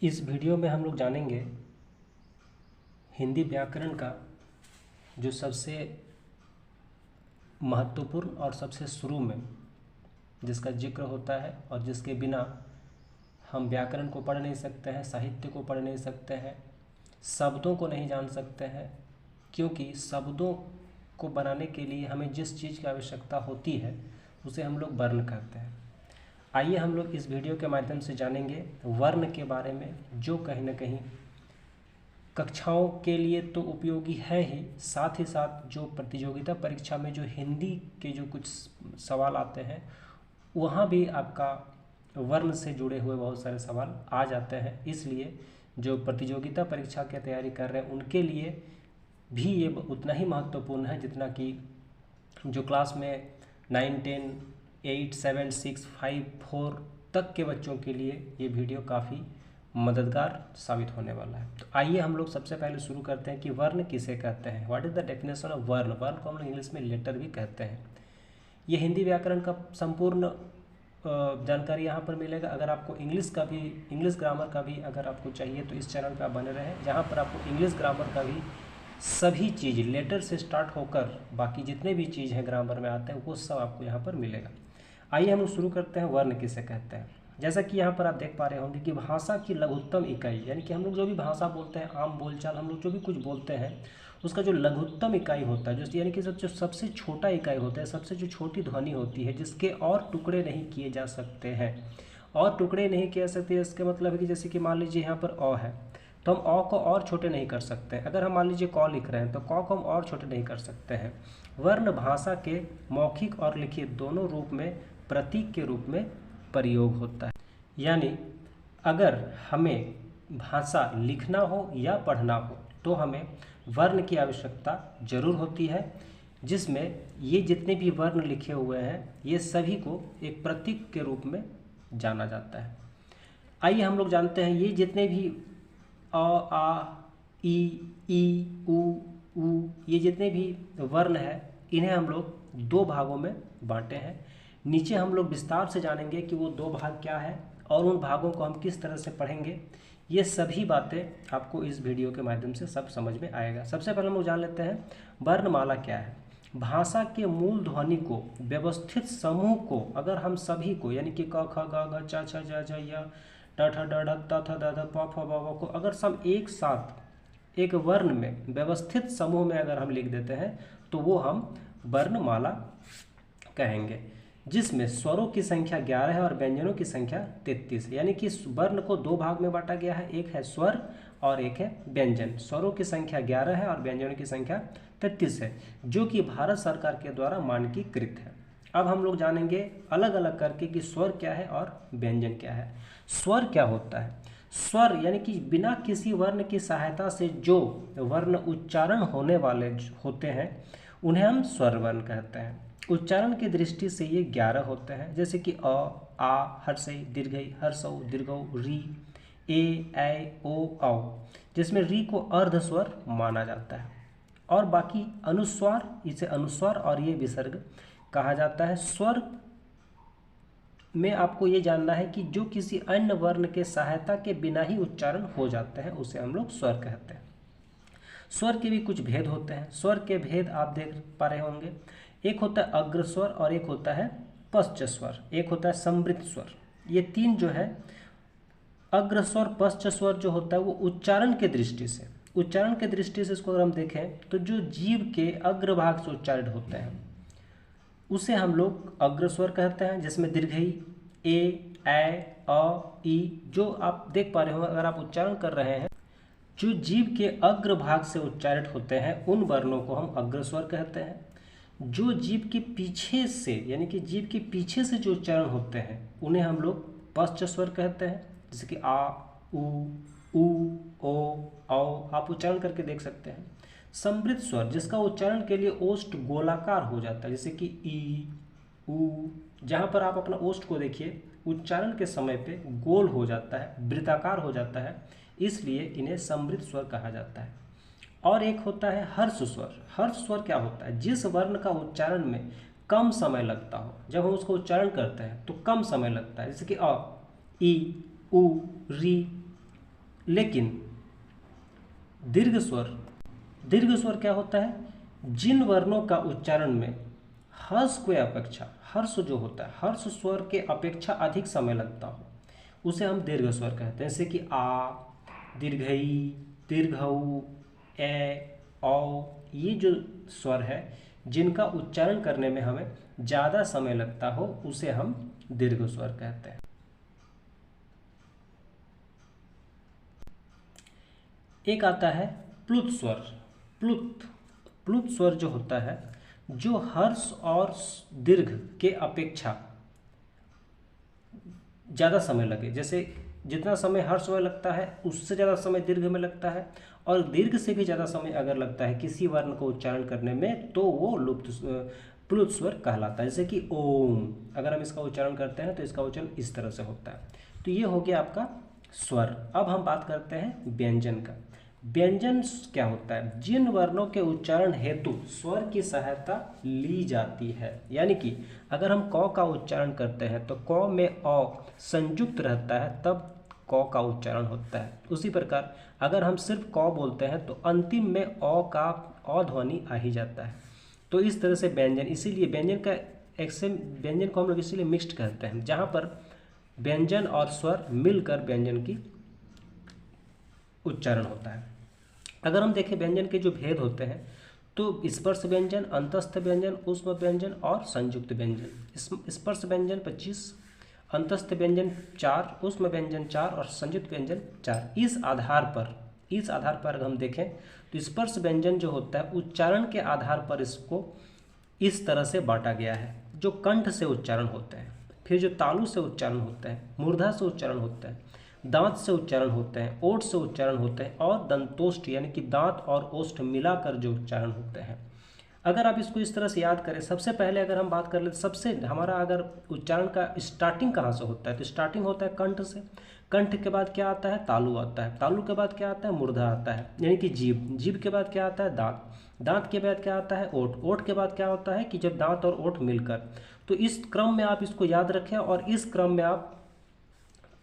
इस वीडियो में हम लोग जानेंगे हिंदी व्याकरण का जो सबसे महत्वपूर्ण और सबसे शुरू में जिसका जिक्र होता है और जिसके बिना हम व्याकरण को पढ़ नहीं सकते हैं, साहित्य को पढ़ नहीं सकते हैं, शब्दों को नहीं जान सकते हैं, क्योंकि शब्दों को बनाने के लिए हमें जिस चीज़ की आवश्यकता होती है उसे हम लोग वर्ण कहते हैं। आइए हम लोग इस वीडियो के माध्यम से जानेंगे वर्ण के बारे में, जो कहीं ना कहीं कक्षाओं के लिए तो उपयोगी है ही, साथ ही साथ जो प्रतियोगिता परीक्षा में जो हिंदी के जो कुछ सवाल आते हैं वहाँ भी आपका वर्ण से जुड़े हुए बहुत सारे सवाल आ जाते हैं। इसलिए जो प्रतियोगिता परीक्षा की तैयारी कर रहे हैं उनके लिए भी ये उतना ही महत्वपूर्ण है जितना कि जो क्लास में 9, 10, 8, 7, 6, 5, 4 तक के बच्चों के लिए ये वीडियो काफ़ी मददगार साबित होने वाला है। तो आइए हम लोग सबसे पहले शुरू करते हैं कि वर्ण किसे कहते हैं। What is the definition of वर्ण। वर्ण को हम लोग इंग्लिश में लेटर भी कहते हैं। ये हिंदी व्याकरण का संपूर्ण जानकारी यहाँ पर मिलेगा। अगर आपको इंग्लिश ग्रामर का भी अगर आपको चाहिए तो इस चैनल पर आप बने रहें, जहाँ पर आपको इंग्लिश ग्रामर का भी सभी चीज़ लेटर से स्टार्ट होकर बाकी जितने भी चीज़ हैं ग्रामर में आते हैं वो सब आपको यहाँ पर मिलेगा। आइए हम लोग शुरू करते हैं वर्ण किसे कहते हैं। जैसा कि यहाँ पर आप देख पा रहे होंगे कि भाषा की लघुत्तम इकाई, यानी कि हम लोग जो भी भाषा बोलते हैं, आम बोलचाल हम लोग जो भी कुछ बोलते हैं उसका जो लघुत्तम इकाई होता है, जो यानी कि सबसे छोटा इकाई होता है, सबसे जो छोटी ध्वनि होती है जिसके और टुकड़े नहीं किए जा सकते हैं। और टुकड़े नहीं किए सकते इसके मतलब है कि जैसे कि मान लीजिए यहाँ पर अ है तो हम अ को और छोटे नहीं कर सकते। अगर हम मान लीजिए क लिख रहे हैं तो क को हम और छोटे नहीं कर सकते हैं। वर्ण भाषा के मौखिक और लिखित दोनों रूप में प्रतीक के रूप में प्रयोग होता है। यानी अगर हमें भाषा लिखना हो या पढ़ना हो तो हमें वर्ण की आवश्यकता जरूर होती है, जिसमें ये जितने भी वर्ण लिखे हुए हैं ये सभी को एक प्रतीक के रूप में जाना जाता है। आइए हम लोग जानते हैं ये जितने भी अ, आ, ई, उ, ये जितने भी वर्ण हैं इन्हें हम लोग दो भागों में बांटे हैं। नीचे हम लोग विस्तार से जानेंगे कि वो दो भाग क्या है और उन भागों को हम किस तरह से पढ़ेंगे। ये सभी बातें आपको इस वीडियो के माध्यम से सब समझ में आएगा। सबसे पहले हम लोग जान लेते हैं वर्णमाला क्या है। भाषा के मूल ध्वनि को व्यवस्थित समूह को अगर हम सभी को यानी कि क ख ग घ च छ ज झ य ट ठ ड ढ त थ द ध प फ ब भ को अगर सब एक साथ एक वर्ण में व्यवस्थित समूह में अगर हम लिख देते हैं तो वो हम वर्णमाला कहेंगे, जिसमें स्वरों की संख्या 11 है और व्यंजनों की संख्या 33 है। यानी कि वर्ण को दो भाग में बांटा गया है, एक है स्वर और एक है व्यंजन। स्वरों की संख्या 11 है और व्यंजनों की संख्या 33 है, जो कि भारत सरकार के द्वारा मानकीकृत है। अब हम लोग जानेंगे अलग अलग करके कि स्वर क्या है और व्यंजन क्या है। स्वर क्या होता है? स्वर यानी कि बिना किसी वर्ण की सहायता से जो वर्ण उच्चारण होने वाले होते हैं उन्हें हम स्वर वर्ण कहते हैं। उच्चारण की दृष्टि से ये 11 होते हैं, जैसे कि अ, आ, हर्षई, दीर्घई, हर्षौ, दीर्घौ, री, ए, ओ, औ, जिसमें री को अर्ध स्वर माना जाता है। और बाकी अनुस्वार, इसे अनुस्वार और ये विसर्ग कहा जाता है। स्वर में आपको ये जानना है कि जो किसी अन्य वर्ण के सहायता के बिना ही उच्चारण हो जाते हैं उसे हम लोग स्वर कहते हैं। स्वर के भी कुछ भेद होते हैं। स्वर के भेद आप देख पा रहे होंगे, एक होता है अग्रस्वर और एक होता है पश्च स्वर, एक होता है समृद्ध स्वर। ये तीन जो है अग्रस्वर पश्च स्वर जो होता है वो उच्चारण के दृष्टि से इसको अगर हम देखें तो जो जीव के अग्रभाग से उच्चारित होते हैं उसे हम लोग अग्रस्वर कहते हैं, जिसमें दीर्घई ए, अ, ई जो आप देख पा रहे हो अगर आप उच्चारण कर रहे हैं, जो जीव के अग्रभाग से उच्चारित होते हैं उन वर्णों को हम अग्रस्वर कहते हैं। जो जीव के पीछे से यानी कि जीव के पीछे से जो उच्चारण होते हैं उन्हें हम लोग पश्च स्वर कहते हैं, जैसे कि आ, उ, ओ, औ आप उच्चारण करके देख सकते हैं। समृद्ध स्वर जिसका उच्चारण के लिए ओष्ठ गोलाकार हो जाता है, जैसे कि ई, उ, जहाँ पर आप अपना ओष्ठ को देखिए उच्चारण के समय पे गोल हो जाता है, वृत्ताकार हो जाता है, इसलिए इन्हें समृद्ध स्वर कहा जाता है। और एक होता है हर्ष स्वर। हर्ष स्वर क्या होता है? जिस वर्ण का उच्चारण में कम समय लगता हो, जब हम उसको उच्चारण करते हैं तो कम समय लगता है, जैसे कि अ, ई, उ, री, लेकिन दीर्घ स्वर क्या होता है, जिन वर्णों का उच्चारण में हर्ष को अपेक्षा, हर्ष जो होता है हर्ष स्वर के अपेक्षा अधिक समय लगता हो, उसे हम दीर्घ स्वर कहते हैं। जैसे कि आ, दीर्घई, दीर्घऊ, ए, औ, ये जो स्वर है जिनका उच्चारण करने में हमें ज़्यादा समय लगता हो उसे हम दीर्घ स्वर कहते हैं। एक आता है प्लुत स्वर। प्लुत स्वर जो होता है, जो हर्ष और दीर्घ के अपेक्षा ज़्यादा समय लगे, जैसे जितना समय हर्ष में लगता है उससे ज़्यादा समय दीर्घ में लगता है, और दीर्घ से भी ज़्यादा समय अगर लगता है किसी वर्ण को उच्चारण करने में तो वो प्लुत स्वर कहलाता है। जैसे कि ओम, अगर हम इसका उच्चारण करते हैं तो इसका उच्चारण इस तरह से होता है। तो ये हो गया आपका स्वर। अब हम बात करते हैं व्यंजन का। व्यंजन क्या होता है, जिन वर्णों के उच्चारण हेतु स्वर की सहायता ली जाती है। यानी कि अगर हम क का उच्चारण करते हैं तो क में अ संयुक्त रहता है तब क का उच्चारण होता है। उसी प्रकार अगर हम सिर्फ क बोलते हैं तो अंतिम में अ का अ ध्वनि आ ही जाता है। तो इस तरह से व्यंजन, इसीलिए व्यंजन को हम लोग इसीलिए मिक्स्ड कहते हैं, जहाँ पर व्यंजन और स्वर मिलकर व्यंजन की उच्चारण होता है। अगर हम देखें व्यंजन के जो भेद होते हैं तो स्पर्श व्यंजन, अंतस्थ व्यंजन, ऊष्म व्यंजन और संयुक्त व्यंजन। स्पर्श व्यंजन 25, अंतस्थ व्यंजन 4, ऊष्म व्यंजन 4 और संयुक्त व्यंजन 4। इस आधार पर अगर हम देखें तो स्पर्श व्यंजन जो होता है उच्चारण के आधार पर इसको इस तरह से बांटा गया है, जो कंठ से उच्चारण होते हैं, फिर जो तालु से उच्चारण होता है, मूर्धा से उच्चारण होता है, दांत से उच्चारण होते हैं, ओठ से उच्चारण होते हैं और दंतोष्ठ यानी कि दांत और ओष्ठ मिलाकर जो उच्चारण होते हैं। अगर आप इसको इस तरह से याद करें, सबसे पहले अगर हम बात कर ले, सबसे हमारा अगर उच्चारण का स्टार्टिंग कहाँ से होता है तो स्टार्टिंग होता है कंठ से। कंठ के बाद क्या आता है, तालु आता है, तालु के बाद क्या आता है, मूर्धा आता है यानी कि जीभ, जीभ के बाद क्या आता है, दांत, दांत के बाद क्या आता है, ओठ, ओठ के बाद क्या होता है कि जब दांत और ओठ मिलकर। तो इस क्रम में आप इसको याद रखें और इस क्रम में आप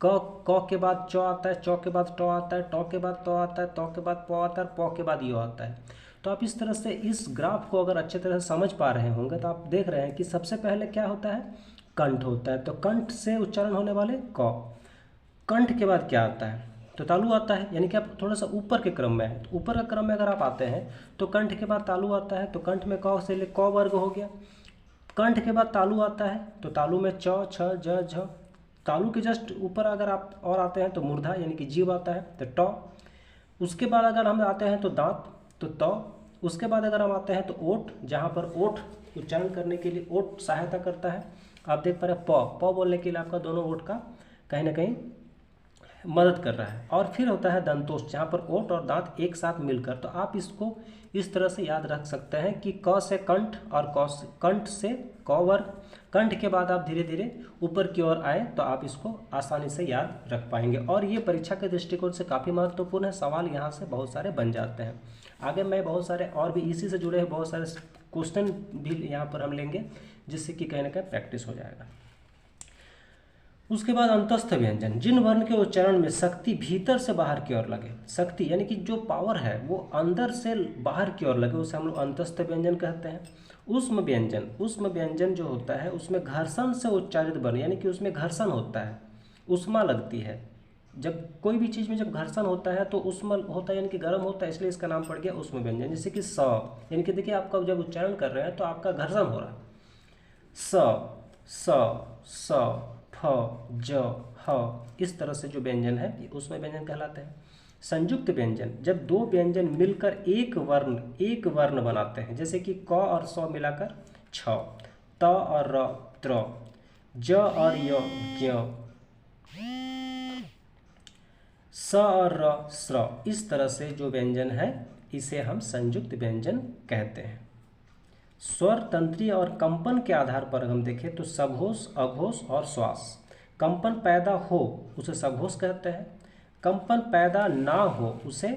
क के बाद च आता है, च के बाद ट आता है, ट के बाद त आता है, त के बाद प आता है, प के बाद य आता है। तो आप इस तरह से इस ग्राफ को अगर अच्छे तरह से समझ पा रहे होंगे तो आप देख रहे हैं कि सबसे पहले क्या होता है, कंठ होता है। तो कंठ से उच्चारण होने वाले क, कंठ के बाद क्या आता है तो तालु आता है, यानी कि आप थोड़ा सा ऊपर के क्रम में है। तो ऊपर का क्रम में अगर आप आते हैं तो कंठ के बाद तालु आता है, तो कंठ में क से ले क वर्ग हो गया। कंठ के बाद तालु आता है तो तालु में च, छ, ज, झ। तालु के जस्ट ऊपर अगर आप और आते हैं तो मूर्धा यानी कि जीव आता है तो ट। उसके बाद अगर हम आते हैं तो दांत तो त। उसके बाद अगर हम आते हैं तो ओठ, जहाँ पर ओठ उच्चारण करने के लिए ओठ सहायता करता है। आप देख पा रहे हैं प बोलने के लिए आपका दोनों ओठ का कहीं ना कहीं मदद कर रहा है। और फिर होता है दंतोष्ठ, जहाँ पर ओठ और दांत एक साथ मिलकर। तो आप इसको इस तरह से याद रख सकते हैं कि क से कंठ और कंठ से क वर्ग। कंठ के बाद आप धीरे धीरे ऊपर की ओर आए तो आप इसको आसानी से याद रख पाएंगे और ये परीक्षा के दृष्टिकोण से काफ़ी महत्वपूर्ण है। सवाल यहाँ से बहुत सारे बन जाते हैं। आगे मैं बहुत सारे और भी इसी से जुड़े हुए बहुत सारे क्वेश्चन भी यहाँ पर हम लेंगे, जिससे कि कहीं ना कहीं प्रैक्टिस हो जाएगा। उसके बाद अंतस्थ व्यंजन, जिन वर्ण के उच्चारण में शक्ति भीतर से बाहर की ओर लगे, शक्ति यानी कि जो पावर है वो अंदर से बाहर की ओर लगे, उसे हम लोग अंतस्थ व्यंजन कहते हैं। ऊष्म व्यंजन जो होता है उसमें घर्षण से उच्चारित वर्ण, यानी कि उसमें घर्षण होता है, उष्मा लगती है। जब कोई भी चीज़ में जब घर्षण होता है तो उष्मा होता है यानी कि गर्म होता है, इसलिए इसका नाम पड़ गया ऊष्म व्यंजन। जैसे कि स, यानी कि देखिए आपका जब उच्चारण कर रहे हैं तो आपका घर्षण हो रहा है। स, फ, ज, ह, इस तरह से जो व्यंजन है ये ऊष्म व्यंजन कहलाते हैं। संयुक्त व्यंजन, जब दो व्यंजन मिलकर एक वर्ण बनाते हैं, जैसे कि क और स मिलाकर छ, त और र त्र, ज और य ज्ञ, स और र स्र, इस तरह से जो व्यंजन है इसे हम संयुक्त व्यंजन कहते हैं। स्वर तंत्रीय और कंपन के आधार पर हम देखें तो सघोष, अघोष और श्वास। कंपन पैदा हो उसे सघोष कहते हैं, कंपन पैदा ना हो उसे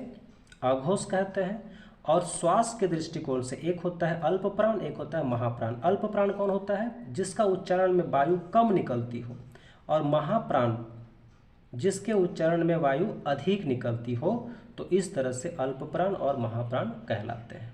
अघोष कहते हैं। और श्वास के दृष्टिकोण से एक होता है अल्प प्राण, एक होता है महाप्राण। अल्प प्राण कौन होता है, जिसका उच्चारण में वायु कम निकलती हो, और महाप्राण जिसके उच्चारण में वायु अधिक निकलती हो, तो इस तरह से अल्प प्राण और महाप्राण कहलाते हैं।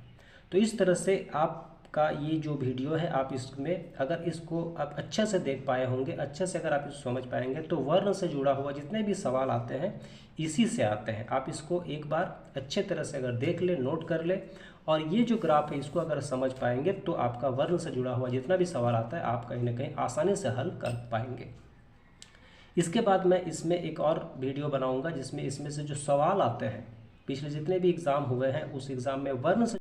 तो इस तरह से आपका ये जो वीडियो है, आप इसमें अगर इसको आप अच्छे से देख पाए होंगे, अच्छे से अगर आप इसको समझ पाएंगे, तो वर्ण से जुड़ा हुआ जितने भी सवाल आते हैं इसी से आते हैं। आप इसको एक बार अच्छे तरह से अगर देख ले, नोट कर ले, और ये जो ग्राफ है इसको अगर समझ पाएंगे, तो आपका वर्ण से जुड़ा हुआ जितना भी सवाल आता है आप कहीं ना कहीं आसानी से हल कर पाएंगे। इसके बाद मैं इसमें एक और वीडियो बनाऊंगा जिसमें इसमें से जो सवाल आते हैं पिछले जितने भी एग्ज़ाम हुए हैं उस एग्ज़ाम में वर्ण से